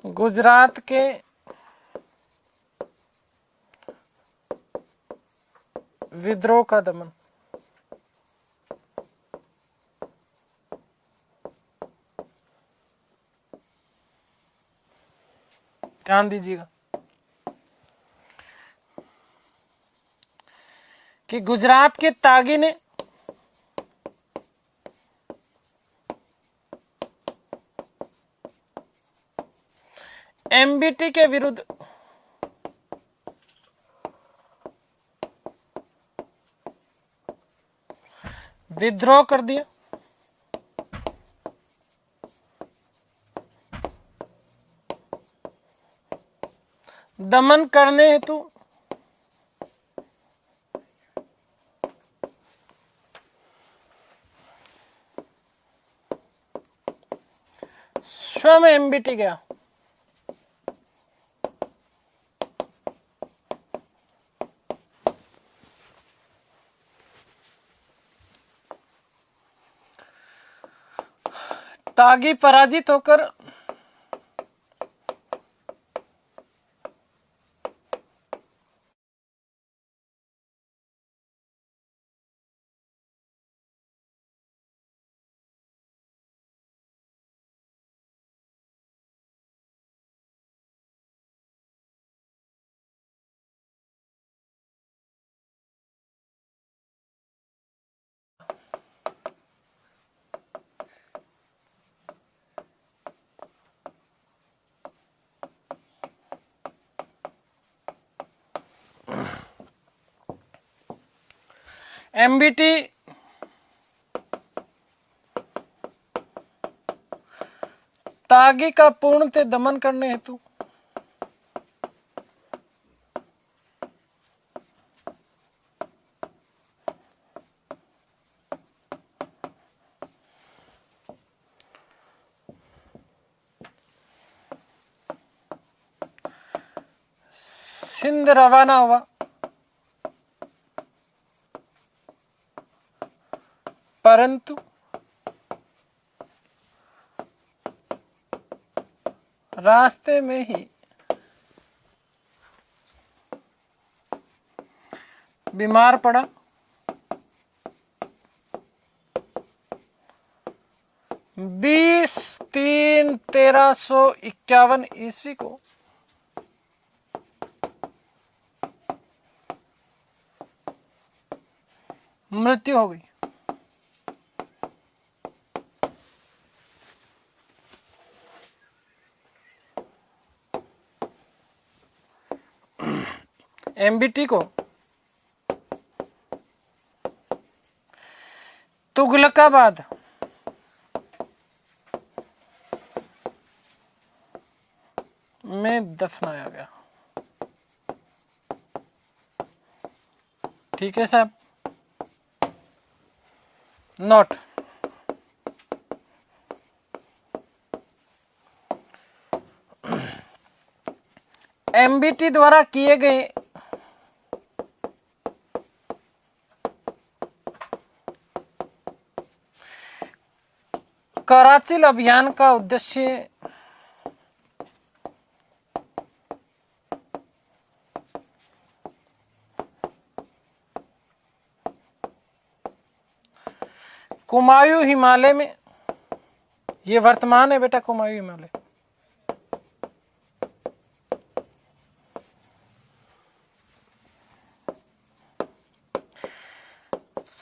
गुजरात के विद्रोह का दमन। ध्यान दीजिएगा कि गुजरात के तागी ने एमबीटी के विरुद्ध विद्रोह कर दिया। दमन करने हेतु स्वयं एमबीटी गया। तागी पराजित होकर एमबीटी तागी का पूर्णतः दमन करने हेतु सिंध रवाना हुआ। परंतु रास्ते में ही बीमार पड़ा। 20/3/1351 ईस्वी को मृत्यु हो गई। एमबीटी को तुगलकाबाद में दफनाया गया। ठीक है साहब, नोट। एमबीटी द्वारा किए गए कराचिल अभियान का उद्देश्य कुमायूं हिमालय में, ये वर्तमान है बेटा, कुमायूं हिमालय,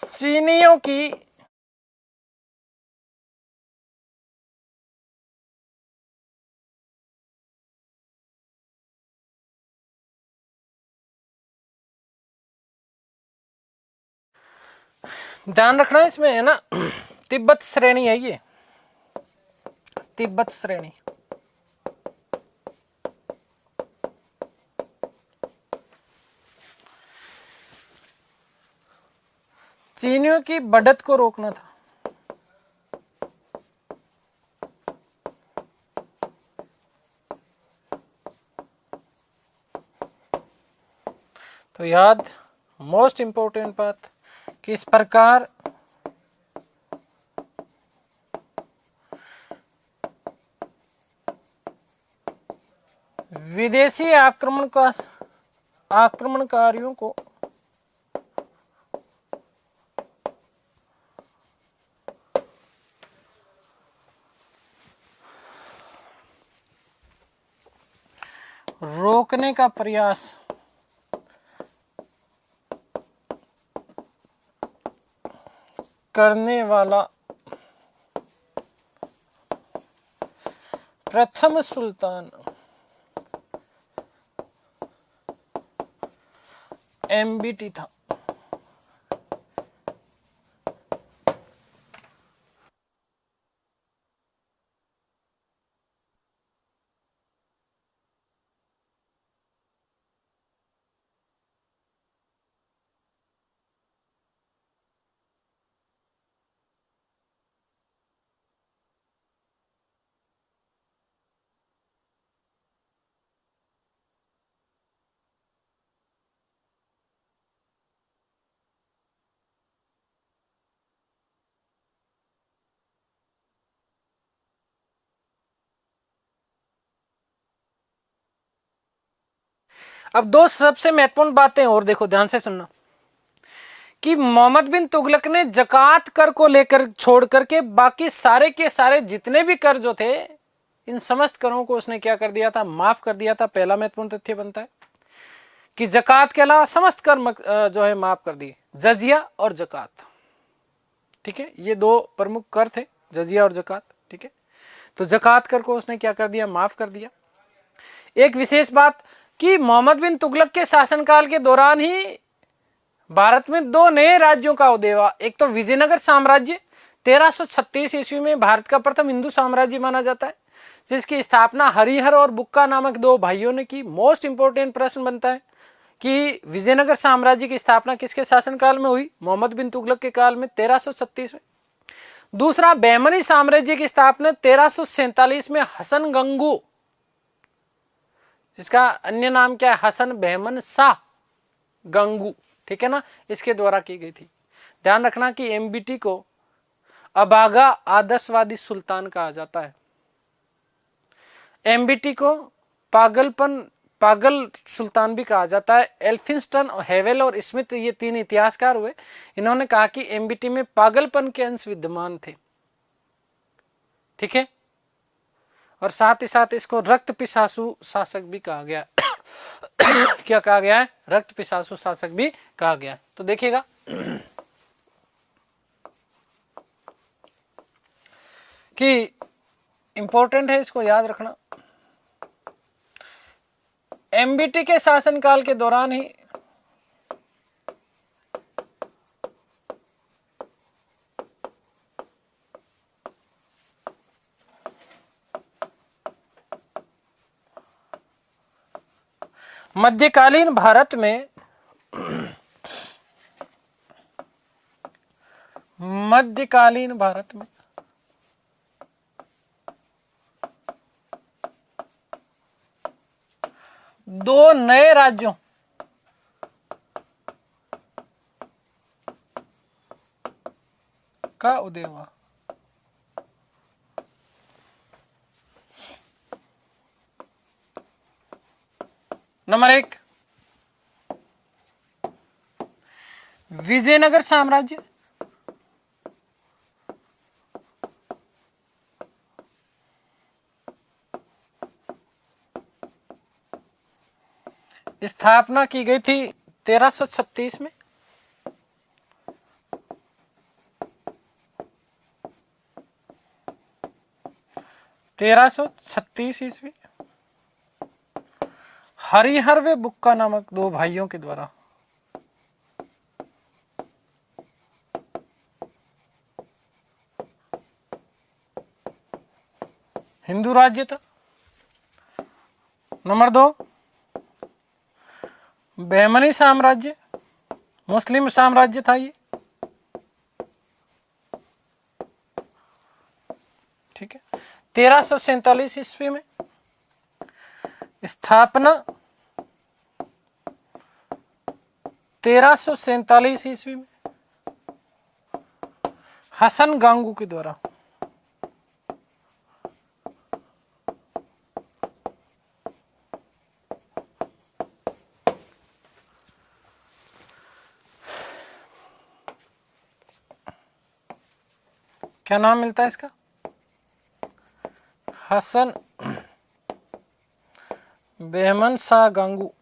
चीनियों की ध्यान रखना इसमें है ना, तिब्बत श्रेणी है ये, तिब्बत श्रेणी। चीनियों की बढ़त को रोकना था। तो याद, मोस्ट इंपोर्टेंट बात, किस प्रकार विदेशी आक्रमणकारियों को रोकने का प्रयास करने वाला प्रथम सुल्तान एमबीटी था। अब दो सबसे महत्वपूर्ण बातें और देखो, ध्यान से सुनना, कि मोहम्मद बिन तुगलक ने जकात कर को लेकर छोड़ करके बाकी सारे के सारे जितने भी कर जो थे, इन समस्त करों को उसने क्या कर दिया था, माफ कर दिया था। पहला महत्वपूर्ण तथ्य बनता है कि जकात के अलावा समस्त कर जो है माफ कर दिए, जजिया और जकात। ठीक है, ये दो प्रमुख कर थे, जजिया और जकात। ठीक है, तो जकात कर को उसने क्या कर दिया, माफ कर दिया। एक विशेष बात कि मोहम्मद बिन तुगलक के शासनकाल के दौरान ही भारत में दो नए राज्यों का उदय हुआ। एक तो विजयनगर साम्राज्य 1336 ईस्वी में भारत का प्रथम हिंदू साम्राज्य माना जाता है, जिसकी स्थापना हरिहर और बुक्का नामक दो भाइयों ने की। मोस्ट इंपोर्टेंट प्रश्न बनता है कि विजयनगर साम्राज्य की स्थापना किसके शासनकाल में हुई? मोहम्मद बिन तुगलक के काल में 1336 में। दूसरा, बहमनी साम्राज्य की स्थापना 1347 में हसन गंगू, जिसका अन्य नाम क्या है? हसन बहमन शाह गंगू, ठीक है ना, इसके द्वारा की गई थी। ध्यान रखना कि एमबीटी को अबागा आदर्शवादी सुल्तान कहा जाता है। एमबीटी को पागल सुल्तान भी कहा जाता है। एल्फिंस्टन, हेवेल और स्मिथ, ये तीन इतिहासकार हुए, इन्होंने कहा कि एमबीटी में पागलपन के अंश विद्यमान थे, ठीक है। और साथ ही साथ इसको रक्त पिशासु शासक भी कहा गया क्या कहा गया है? रक्त पिशासु शासक भी कहा गया है। तो देखिएगा कि इंपॉर्टेंट है, इसको याद रखना। एमबीटी के शासनकाल के दौरान ही मध्यकालीन भारत में दो नए राज्यों का उदय हुआ। नंबर 1, विजयनगर साम्राज्य। स्थापना की गई थी 1336 में। ईस्वी हरिहर व बुक्का नामक दो भाइयों के द्वारा। हिंदू राज्य था। नंबर 2, बहमनी साम्राज्य, मुस्लिम साम्राज्य था ये, ठीक है। 1347 ईस्वी में स्थापना 1347 ईस्वी में हसन गांगू के द्वारा। क्या नाम मिलता है इसका? हसन बहमन शाह गांगू।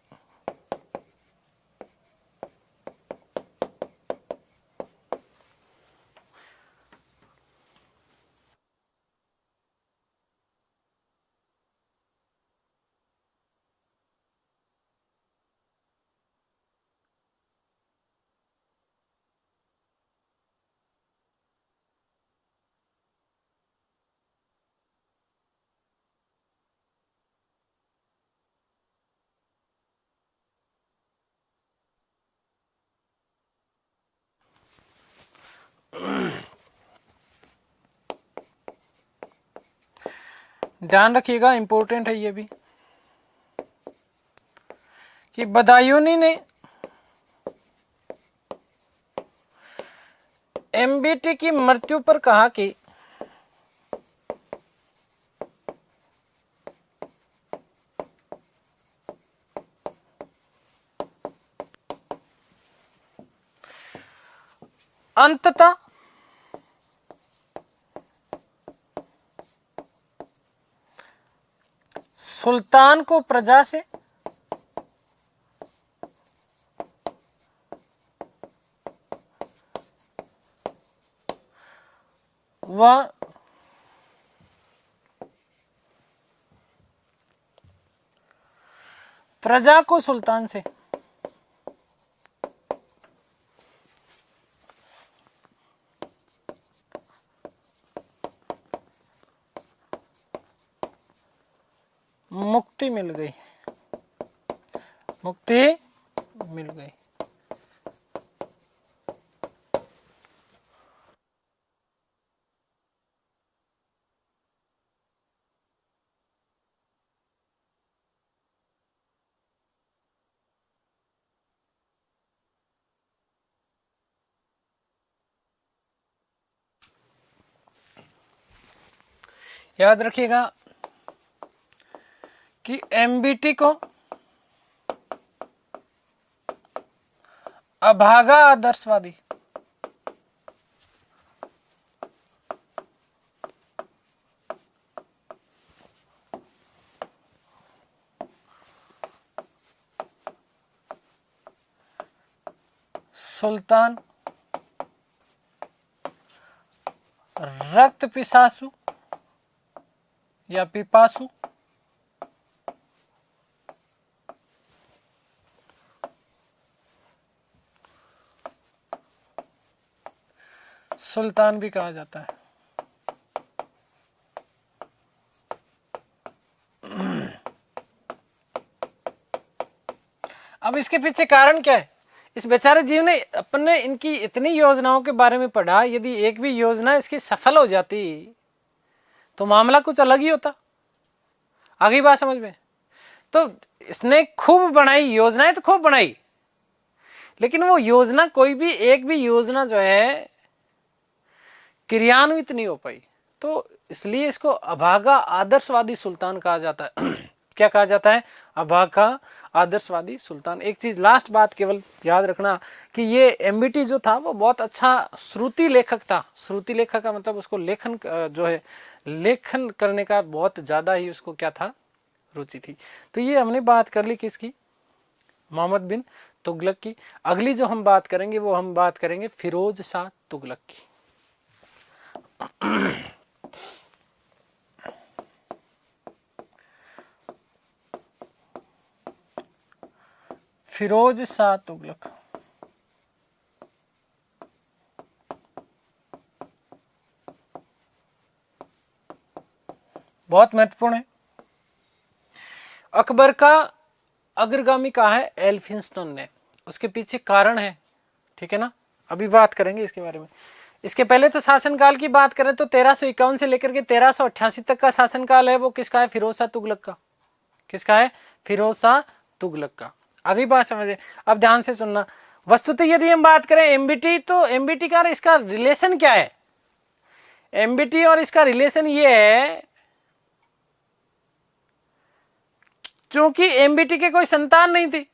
ध्यान रखिएगा, इंपॉर्टेंट है ये भी, कि बदायूनी ने एमबीटी की मृत्यु पर कहा कि अंततः सुल्तान को प्रजा से व प्रजा को सुल्तान से मुक्ति मिल गई, मुक्ति मिल गई। याद रखिएगा कि एमबीटी को अभागा आदर्शवादी सुल्तान, रक्त पिसासु या पिपासु, सुल्तान भी कहा जाता है। अब इसके पीछे कारण क्या है? इस बेचारे जीव ने, अपन ने इनकी इतनी योजनाओं के बारे में पढ़ा, यदि एक भी योजना इसकी सफल हो जाती तो मामला कुछ अलग ही होता। आगे बात समझ में? तो इसने खूब बनाई योजनाएं, तो खूब बनाई, लेकिन वो योजना, कोई भी एक भी योजना जो है क्रियान्वित नहीं हो पाई। तो इसलिए इसको अभागा आदर्शवादी सुल्तान कहा जाता है। क्या कहा जाता है? अभागा आदर्शवादी सुल्तान। एक चीज लास्ट बात केवल याद रखना कि ये एमबीटी जो था वो बहुत अच्छा श्रुति लेखक था। श्रुति लेखक का मतलब उसको लेखन जो है, लेखन करने का बहुत ज्यादा ही उसको क्या था, रुचि थी। तो ये हमने बात कर ली किसकी? मोहम्मद बिन तुगलक की। अगली जो हम बात करेंगे वो हम बात करेंगे फिरोज शाह तुगलक की। फिरोज शाह तुगलक बहुत महत्वपूर्ण है। अकबर का अग्रगामी कहा है? एल्फिंस्टन ने। उसके पीछे कारण है, ठीक है ना, अभी बात करेंगे इसके बारे में। इसके पहले तो शासनकाल की बात करें तो 1351 से लेकर के 1388 तक का शासनकाल है वो किसका है? फिरोज शाह तुगलक का। किसका है? फिरोज शाह तुगलक का। आगे बात समझे, अब ध्यान से सुनना। वस्तुतः यदि हम बात करें एमबीटी, तो एमबीटी का इसका रिलेशन क्या है? एमबीटी और इसका रिलेशन ये है, चूंकि एमबीटी के कोई संतान नहीं थी,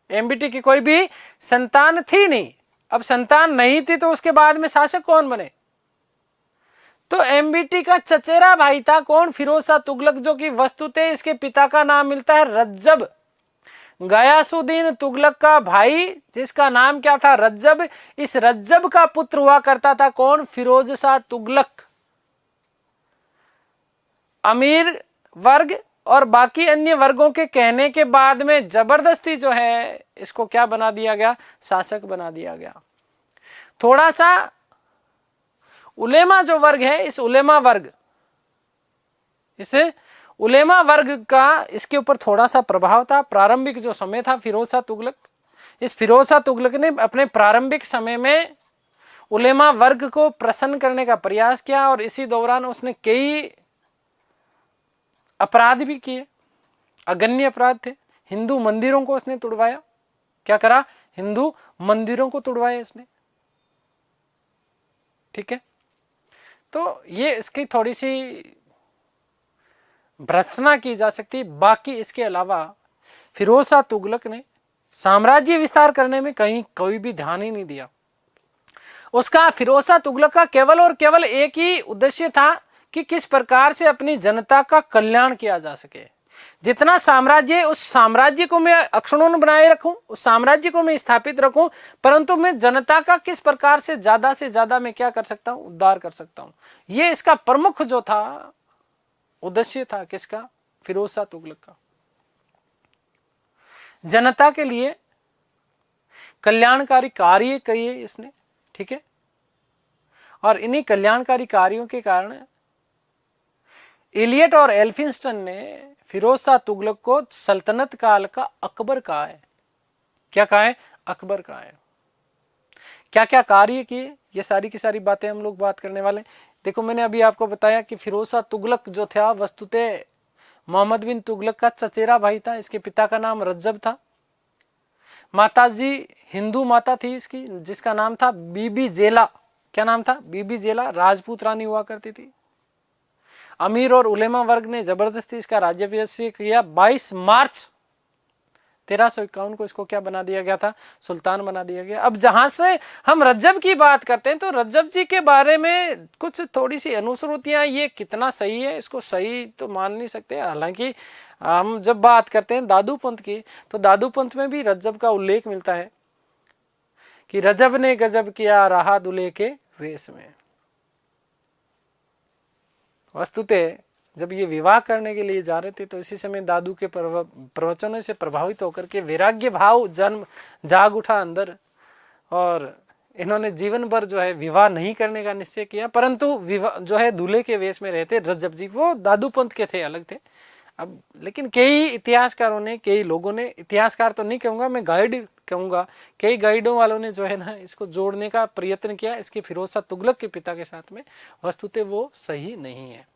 एमबीटी की कोई भी संतान थी नहीं। अब संतान नहीं थी तो उसके बाद में शासक कौन बने? तो एमबीटी का चचेरा भाई था कौन? फिरोज शाह तुगलक, जो कि वस्तुतः इसके पिता का नाम मिलता है रज्जब। गयासुद्दीन तुगलक का भाई, जिसका नाम क्या था? रज्जब। इस रज्जब का पुत्र हुआ करता था कौन? फिरोज शाह तुगलक। अमीर वर्ग और बाकी अन्य वर्गों के कहने के बाद में जबरदस्ती जो है इसको क्या बना दिया गया? शासक बना दिया गया। थोड़ा सा उलेमा जो वर्ग है, इस उलेमा वर्ग का इसके ऊपर थोड़ा सा प्रभाव था। प्रारंभिक जो समय था फिरोज शाह तुगलक, इस फिरोज शाह तुगलक ने अपने प्रारंभिक समय में उलेमा वर्ग को प्रसन्न करने का प्रयास किया और इसी दौरान उसने कई अपराध भी किए, अगण्य अपराध थे। हिंदू मंदिरों को उसने तुड़वाया। क्या करा? हिंदू मंदिरों को तुड़वाया इसने, ठीक है। तो ये इसकी थोड़ी सी भर्त्सना की जा सकती। बाकी इसके अलावा फिरोज शाह तुगलक ने साम्राज्य विस्तार करने में कहीं कोई भी ध्यान ही नहीं दिया। उसका, फिरोज शाह तुगलक का केवल और केवल एक ही उद्देश्य था कि किस प्रकार से अपनी जनता का कल्याण किया जा सके। जितना साम्राज्य, उस साम्राज्य को मैं अक्षुण्ण बनाए रखूं, उस साम्राज्य को मैं स्थापित रखूं, परंतु मैं जनता का किस प्रकार से ज्यादा मैं क्या कर सकता हूं? उद्धार कर सकता हूं। ये इसका प्रमुख जो था उद्देश्य था। किसका? फिरोज शाह तुगलक का। जनता के लिए कल्याणकारी कार्य किए इसने, ठीक है। और इन्हीं कल्याणकारी कार्यों के कारण इलियट और एल्फिंस्टन ने फिरोज शाह तुगलक को सल्तनत काल का अकबर कहा है। क्या कहा है? अकबर कहा है। क्या क्या कार्य किए, ये सारी की सारी बातें हम लोग बात करने वाले। देखो मैंने अभी आपको बताया कि फिरोज शाह तुगलक जो था वस्तुतः मोहम्मद बिन तुगलक का चचेरा भाई था। इसके पिता का नाम रज्जब था। माताजी हिंदू माता थी इसकी, जिसका नाम था बीबी जेला। क्या नाम था? बीबी जेला। राजपूत रानी हुआ करती थी। अमीर और उलेमा वर्ग ने जबरदस्ती इसका राज्याभिषेक किया। 22 मार्च 1351 को इसको क्या बना दिया गया था? सुल्तान बना दिया गया। अब जहां से हम रज्जब की बात करते हैं तो रज्जब जी के बारे में कुछ थोड़ी सी अनुश्रुतियां, ये कितना सही है इसको सही तो मान नहीं सकते। हालांकि हम जब बात करते हैं दादू पंथ की, तो दादू पंथ में भी रज्जब का उल्लेख मिलता है कि रजब ने गजब किया रहा दूल्हे के वेश में। वस्तुतः जब ये विवाह करने के लिए जा रहे थे तो इसी समय दादू के प्रवचनों से प्रभावित होकर के वैराग्य भाव जन्म जाग उठा अंदर, और इन्होंने जीवन भर जो है विवाह नहीं करने का निश्चय किया। परंतु विवाह जो है दूल्हे के वेश में रहते रज्जब जी, वो दादू पंथ के थे, अलग थे। अब लेकिन कई इतिहासकारों ने, कई लोगों ने, इतिहासकार तो नहीं कहूँगा मैं, गाइड कहूँगा, कई गाइडों वालों ने जो है ना इसको जोड़ने का प्रयत्न किया इसके फिरोज शाह तुगलक के पिता के साथ में। वस्तुतः वो सही नहीं है।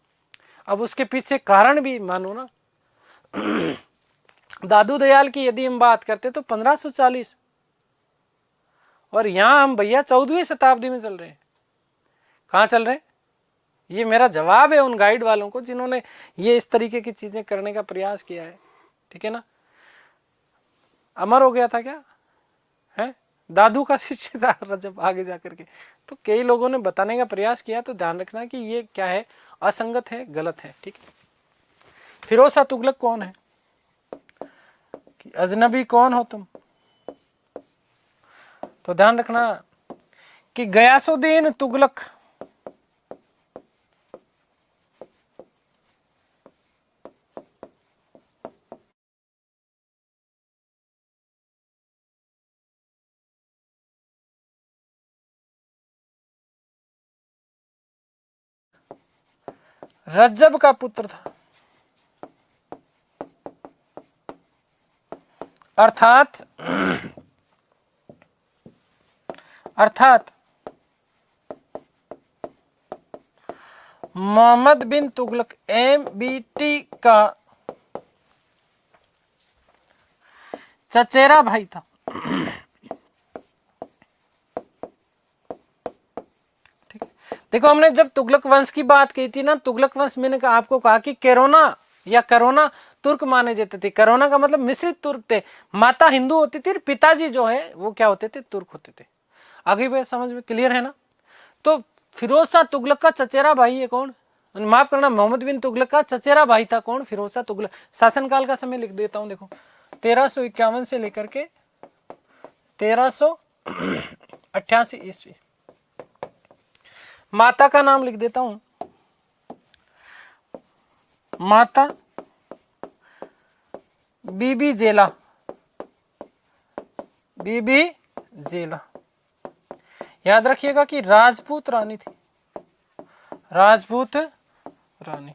अब उसके पीछे कारण भी मानो ना, दादू दयाल की यदि हम बात करते तो 1540, और यहां हम भैया 14वीं शताब्दी में चल रहे हैं। कहाँ चल रहे हैं? ये मेरा जवाब है उन गाइड वालों को जिन्होंने ये इस तरीके की चीजें करने का प्रयास किया है। ठीक है ना? अमर हो गया था क्या है? दादू का शिष्य था रजब आगे जाकर के। तो कई लोगों ने बताने का प्रयास किया, तो ध्यान रखना कि ये क्या है, असंगत है, गलत है। ठीक है। फिरोज शाह तुगलक कौन है? कि अजनबी कौन हो तुम? तो ध्यान रखना कि गयासुद्दीन तुगलक रज्जब का पुत्र था। अर्थात मोहम्मद बिन तुगलक MBT का चचेरा भाई था। ठीक है। देखो हमने जब तुगलक वंश की बात की थी ना, तुगलक वंश मैंने आपको कहा कि कैरोना या करोना तुर्क माने जाते थे। करोना का मतलब मिश्रित तुर्क थे। माता हिंदू होती थी, पिताजी जो है वो क्या होते थे? तुर्क होते थे। आगे भी समझ में क्लियर है ना? तो फिरोज शाह तुगलक का चचेरा भाई है कौन? माफ करना, मोहम्मद बिन तुगलक का चचेरा भाई था कौन? फिरोज शाह तुगलक। शासनकाल का समय लिख देता हूं, देखो 1351 से लेकर के 1388 ईस्वी। माता का नाम लिख देता हूं, माता बीबी जेला। बीबी जेला, याद रखिएगा कि राजपूत रानी थी। राजपूत रानी।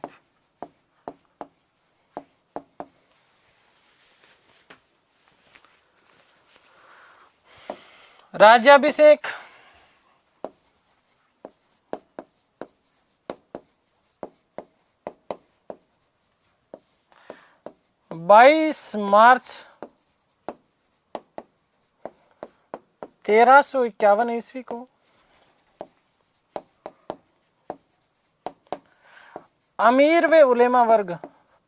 राज्याभिषेक 22 मार्च 1351 ईस्वी को अमीर व उलेमा वर्ग,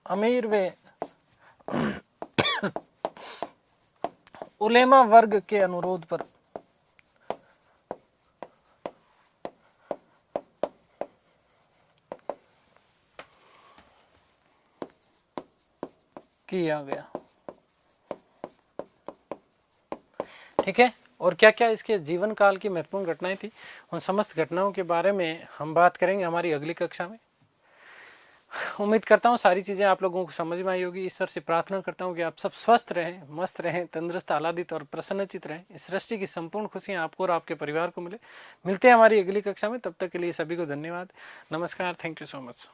अमीर व उलेमा वर्ग के अनुरोध पर किया गया। ठीक है। और क्या क्या इसके जीवन काल की महत्वपूर्ण घटनाएं थी, उन समस्त घटनाओं के बारे में हम बात करेंगे हमारी अगली कक्षा में। उम्मीद करता हूँ सारी चीज़ें आप लोगों को समझ में आई होगी। ईश्वर से प्रार्थना करता हूँ कि आप सब स्वस्थ रहें, मस्त रहें, तंदुरुस्त, आह्लादित और प्रसन्नचित रहें। इस सृष्टि की संपूर्ण खुशियाँ आपको और आपके परिवार को मिले। मिलते हैं हमारी अगली कक्षा में, तब तक के लिए सभी को धन्यवाद। नमस्कार। Thank you so much.